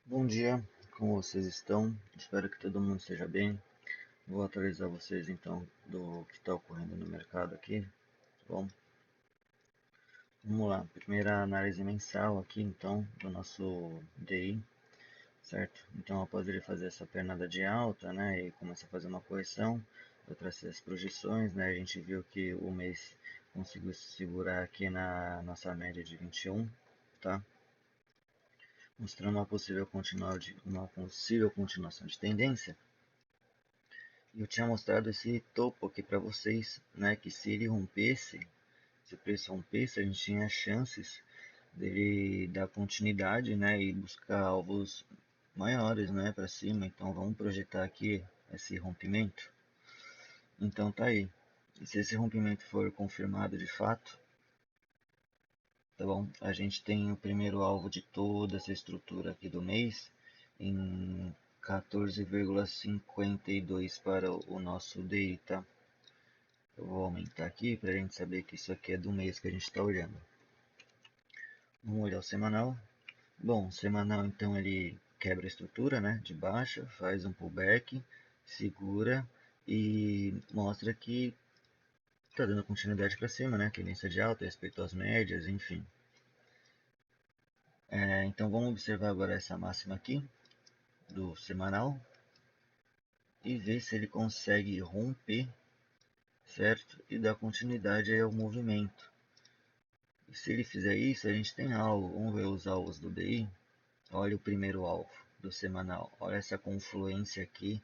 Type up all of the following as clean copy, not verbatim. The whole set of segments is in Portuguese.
Bom dia, como vocês estão? Espero que todo mundo esteja bem. Vou atualizar vocês então do que está ocorrendo no mercado aqui. Bom, vamos lá. Primeira análise mensal aqui então do nosso DI, certo? Então após ele fazer essa pernada de alta, né, e começar a fazer uma correção, eu tracei as projeções, né? A gente viu que o mês conseguiu se segurar aqui na nossa média de 21, tá? Mostrando uma possível continuação de tendência. Eu tinha mostrado esse topo aqui para vocês, né, que se ele rompesse, se o preço rompesse, a gente tinha chances dele dar continuidade, né, e buscar alvos maiores, né, para cima. Então vamos projetar aqui esse rompimento. Então tá aí. E se esse rompimento for confirmado de fato, tá bom? A gente tem o primeiro alvo de toda essa estrutura aqui do mês em 14,52 para o nosso DI, tá? Eu vou aumentar aqui para a gente saber que isso aqui é do mês que a gente está olhando. Vamos olhar o semanal. Bom, o semanal então ele quebra a estrutura, né, de baixa, faz um pullback, segura e mostra que está dando continuidade para cima, né, tendência de alta, respeito às médias, enfim. Então vamos observar agora essa máxima aqui do semanal e ver se ele consegue romper, certo? E dar continuidade aí ao movimento. E se ele fizer isso, a gente tem algo. Vamos ver os alvos do DI. Olha o primeiro alvo do semanal. Olha essa confluência aqui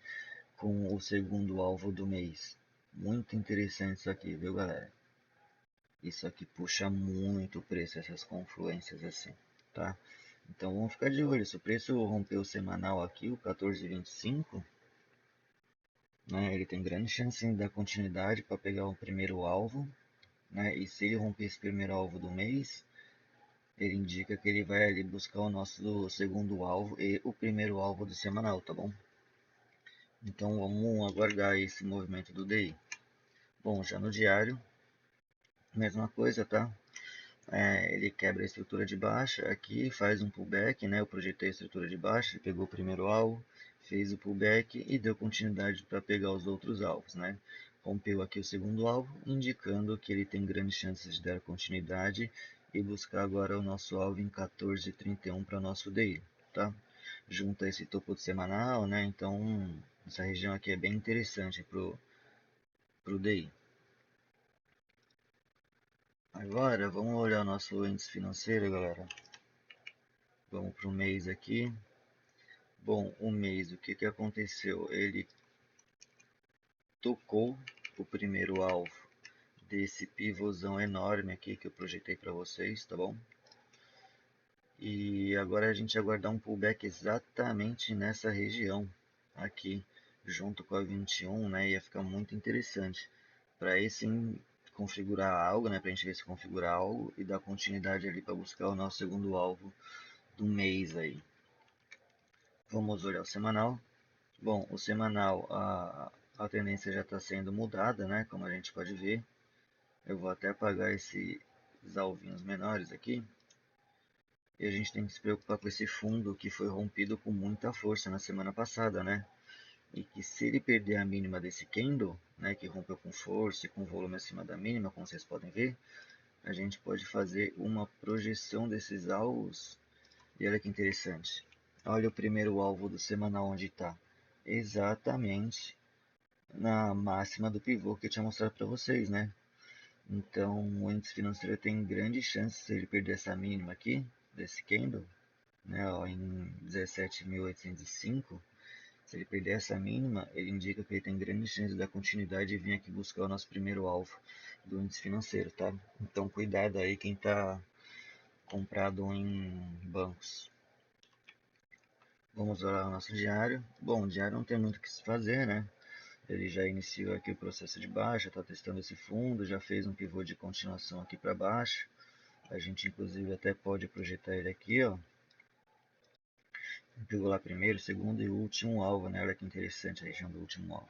com o segundo alvo do mês. Muito interessante isso aqui, viu, galera? Isso aqui puxa muito o preço, essas confluências assim, tá? Então vamos ficar de olho. Se o preço romper o semanal aqui, o 14,25, né, ele tem grande chance de dar continuidade para pegar o primeiro alvo, né? E se ele romper esse primeiro alvo do mês, ele indica que ele vai ali buscar o nosso segundo alvo e o primeiro alvo do semanal, tá bom? Então vamos aguardar esse movimento do DI. Bom, já no diário, mesma coisa, tá? Ele quebra a estrutura de baixa aqui, faz um pullback, né? Eu projetei a estrutura de baixa, ele pegou o primeiro alvo, fez o pullback e deu continuidade para pegar os outros alvos, né? Rompeu aqui o segundo alvo, indicando que ele tem grandes chances de dar continuidade e buscar agora o nosso alvo em 14,31 para nosso DI, tá? Junto a esse topo semanal, né? Então essa região aqui é bem interessante pro DI. Agora vamos olhar o nosso índice financeiro, galera. Vamos para o mês aqui. Bom, o mês, o que que aconteceu? Ele tocou o primeiro alvo desse pivôzão enorme aqui que eu projetei para vocês, tá bom? E agora a gente aguardar um pullback exatamente nessa região aqui, junto com a 21, né? Ia ficar muito interessante para aí sim configurar algo, né? Para a gente ver se configurar algo e dar continuidade ali para buscar o nosso segundo alvo do mês aí. Vamos olhar o semanal. Bom, o semanal, a tendência já está sendo mudada, né? Como a gente pode ver. Eu vou até apagar esses alvinhos menores aqui. E a gente tem que se preocupar com esse fundo que foi rompido com muita força na semana passada, né? E que se ele perder a mínima desse candle, né, que rompeu com força e com volume acima da mínima, como vocês podem ver, a gente pode fazer uma projeção desses alvos. E olha que interessante. Olha o primeiro alvo do semanal onde está. Exatamente na máxima do pivô que eu tinha mostrado para vocês, né? Então o índice financeiro tem grande chance, se ele perder essa mínima aqui, desse candle, né, ó, em 17.805, se ele perder essa mínima, ele indica que ele tem grande chance de dar continuidade e vir aqui buscar o nosso primeiro alvo do índice financeiro, tá? Então cuidado aí quem está comprado em bancos. Vamos olhar o nosso diário. Bom, o diário não tem muito o que se fazer, né? Ele já iniciou aqui o processo de baixa, está testando esse fundo, já fez um pivô de continuação aqui para baixo. A gente inclusive até pode projetar ele aqui, ó. Pegou lá primeiro, segundo e último alvo, né? Olha que interessante a região do último alvo.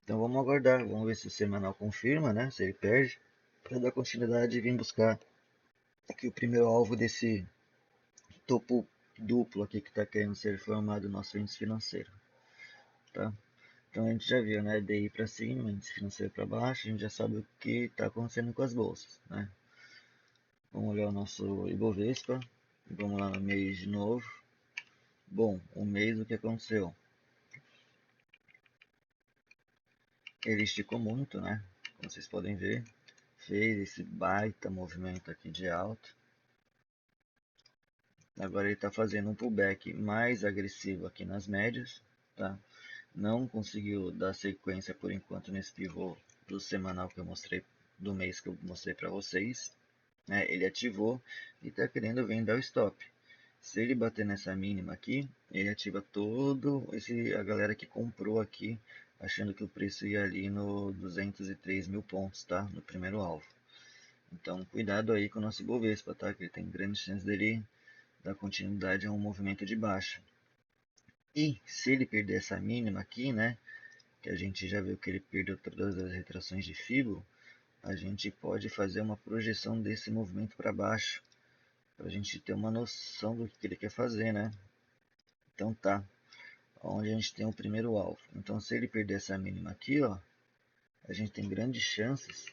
Então vamos aguardar, vamos ver se o semanal confirma, né? Se ele perde, para dar continuidade e vir buscar aqui o primeiro alvo desse topo duplo aqui que está querendo ser formado no nosso índice financeiro, tá? Então a gente já viu, né, DI para cima, índice financeiro para baixo, a gente já sabe o que está acontecendo com as bolsas, né? Vamos olhar o nosso Ibovespa, vamos lá no mês de novo. Bom, o mês o que aconteceu? Ele esticou muito, né? Como vocês podem ver, fez esse baita movimento aqui de alta. Agora ele está fazendo um pullback mais agressivo aqui nas médias, tá? Não conseguiu dar sequência por enquanto nesse pivô do semanal que eu mostrei, do mês que eu mostrei para vocês, né? Ele ativou e está querendo vender o stop. Se ele bater nessa mínima aqui, ele ativa todo a galera que comprou aqui, achando que o preço ia ali no 203 mil pontos, tá? No primeiro alvo. Então, cuidado aí com o nosso Ibovespa, tá? Que ele tem grande chance dele dar continuidade a um movimento de baixa. E se ele perder essa mínima aqui, né? Que a gente já viu que ele perdeu todas as retrações de Fibo, a gente pode fazer uma projeção desse movimento para baixo, para a gente ter uma noção do que ele quer fazer, né? Então tá, onde a gente tem o primeiro alvo. Então se ele perder essa mínima aqui, ó, a gente tem grandes chances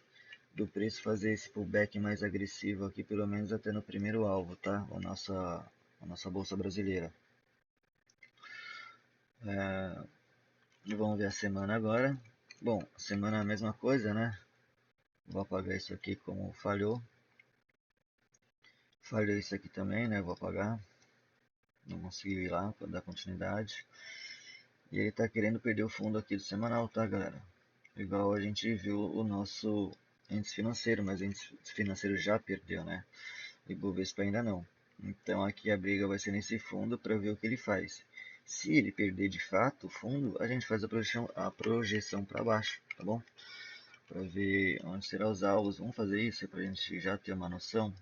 do preço fazer esse pullback mais agressivo aqui, pelo menos até no primeiro alvo, tá? A nossa bolsa brasileira. Vamos ver a semana agora. Bom, semana é a mesma coisa, né? Vou apagar isso aqui como falhou. Falhou isso aqui também, né? Vou apagar. Não consegui ir lá para dar continuidade. E ele tá querendo perder o fundo aqui do semanal, tá, galera? Igual a gente viu o nosso índice financeiro, mas o índice financeiro já perdeu, né? E Bovespa ainda não. Então aqui a briga vai ser nesse fundo para ver o que ele faz. Se ele perder de fato o fundo, a gente faz a projeção para baixo, tá bom? Para ver onde serão os alvos. Vamos fazer isso para a gente já ter uma noção.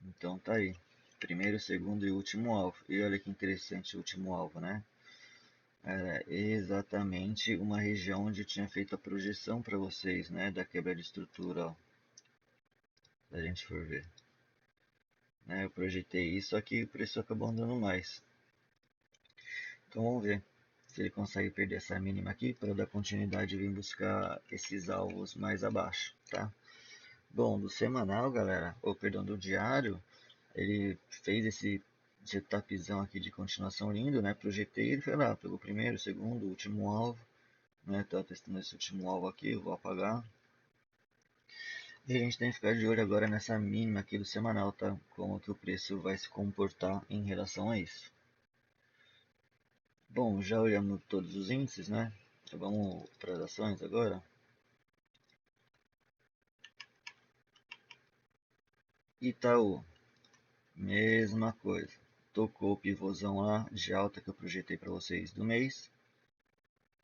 Então tá aí. Primeiro, segundo e último alvo. E olha que interessante o último alvo, né? É exatamente uma região onde eu tinha feito a projeção para vocês, né? Da quebra de estrutura, ó. Se a gente for ver. Né, eu projetei isso, só que o preço acabou andando mais. Então vamos ver se ele consegue perder essa mínima aqui para dar continuidade e vir buscar esses alvos mais abaixo, tá? Bom, do semanal, galera, ou perdão, do diário, ele fez esse setupzão aqui de continuação lindo, né? Projetei, ele foi lá, pegou o primeiro, segundo, último alvo, né? Tô testando esse último alvo aqui, eu vou apagar. E a gente tem que ficar de olho agora nessa mínima aqui do semanal, tá? Como que o preço vai se comportar em relação a isso. Bom, já olhamos todos os índices, né? Então vamos para as ações agora. Itaú, mesma coisa. Tocou o pivôzão lá de alta que eu projetei para vocês do mês,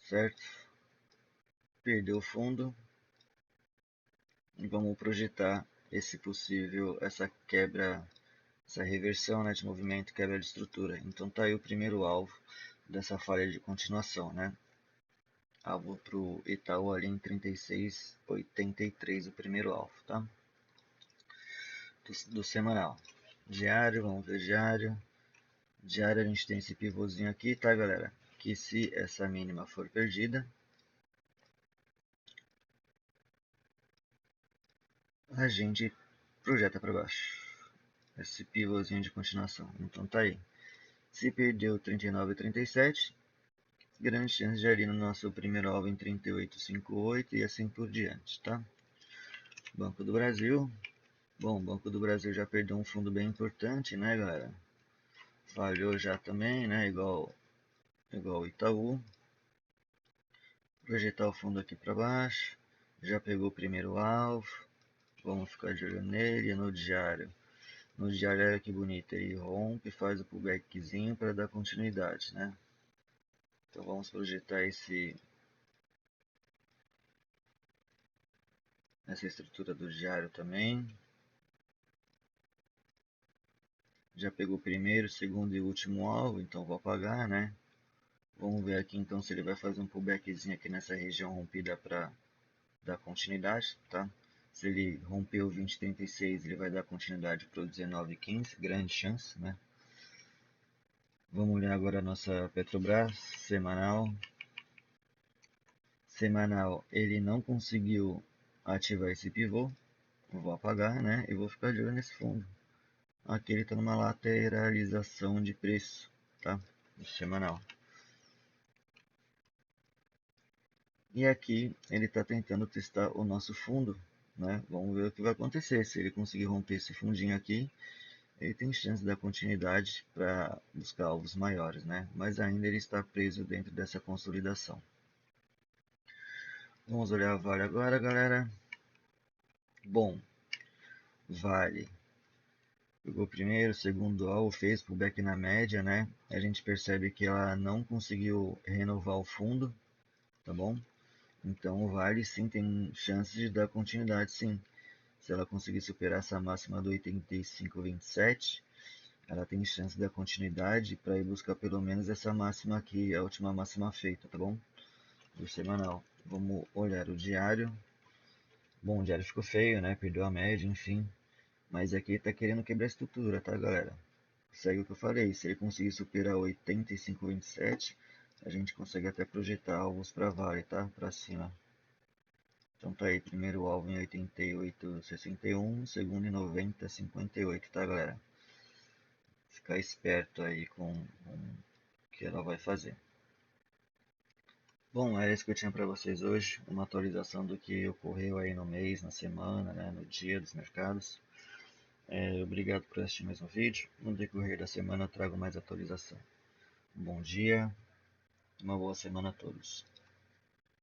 certo? Perdeu o fundo. E vamos projetar essa quebra, essa reversão, né, de movimento, quebra de estrutura. Então tá aí o primeiro alvo dessa falha de continuação, né? Alvo para o Itaú ali em 36,83 o primeiro alvo, tá? Do semanal. Diário, vamos ver diário. Diário a gente tem esse pivôzinho aqui, tá, galera? Que se essa mínima for perdida, a gente projeta para baixo. Esse pivôzinho de continuação. Então tá aí. Se perdeu 39 e 37, grande chance de ir no nosso primeiro alvo em 38,58 e assim por diante, tá? Banco do Brasil. Bom, o Banco do Brasil já perdeu um fundo bem importante, né, galera? Falhou já também, né? Igual o Itaú. Projetar o fundo aqui para baixo. Já pegou o primeiro alvo. Vamos ficar de olho nele no diário. No diário, olha que bonito, ele rompe, faz o pullbackzinho para dar continuidade, né? Então vamos projetar essa estrutura do diário também. Já pegou o primeiro, segundo e último alvo, então vou apagar, né? Vamos ver aqui então se ele vai fazer um pullbackzinho aqui nessa região rompida para dar continuidade, tá? Se ele rompeu 20,36, ele vai dar continuidade para o 19,15, grande chance, né? Vamos olhar agora a nossa Petrobras semanal. Semanal, ele não conseguiu ativar esse pivô. Vou apagar, né? E vou ficar de olho nesse fundo. Aqui ele está numa lateralização de preço, tá? No semanal. E aqui ele está tentando testar o nosso fundo, né? Vamos ver o que vai acontecer. Se ele conseguir romper esse fundinho aqui, ele tem chance de dar continuidade para buscar alvos maiores, né? Mas ainda ele está preso dentro dessa consolidação. Vamos olhar a Vale agora, galera. Bom, Vale pegou primeiro, segundo alvo, fez pullback na média, né? A gente percebe que ela não conseguiu renovar o fundo, tá bom? Então o Vale sim tem chance de dar continuidade, sim. Se ela conseguir superar essa máxima do 85,27, ela tem chance de dar continuidade para ir buscar pelo menos essa máxima aqui, a última máxima feita, tá bom? Do semanal. Vamos olhar o diário. Bom, o diário ficou feio, né? Perdeu a média, enfim. Mas aqui tá querendo quebrar a estrutura, tá, galera? Segue o que eu falei. Se ele conseguir superar 85,27, a gente consegue até projetar alvos para Vale, tá? Para cima. Então tá aí, primeiro alvo em 88,61, segundo em 90,58, tá, galera? Ficar esperto aí com o que ela vai fazer. Bom, era isso que eu tinha para vocês hoje, uma atualização do que ocorreu aí no mês, na semana, né, no dia dos mercados. Obrigado por assistir mais um vídeo. No decorrer da semana eu trago mais atualização. Um bom dia, uma boa semana a todos.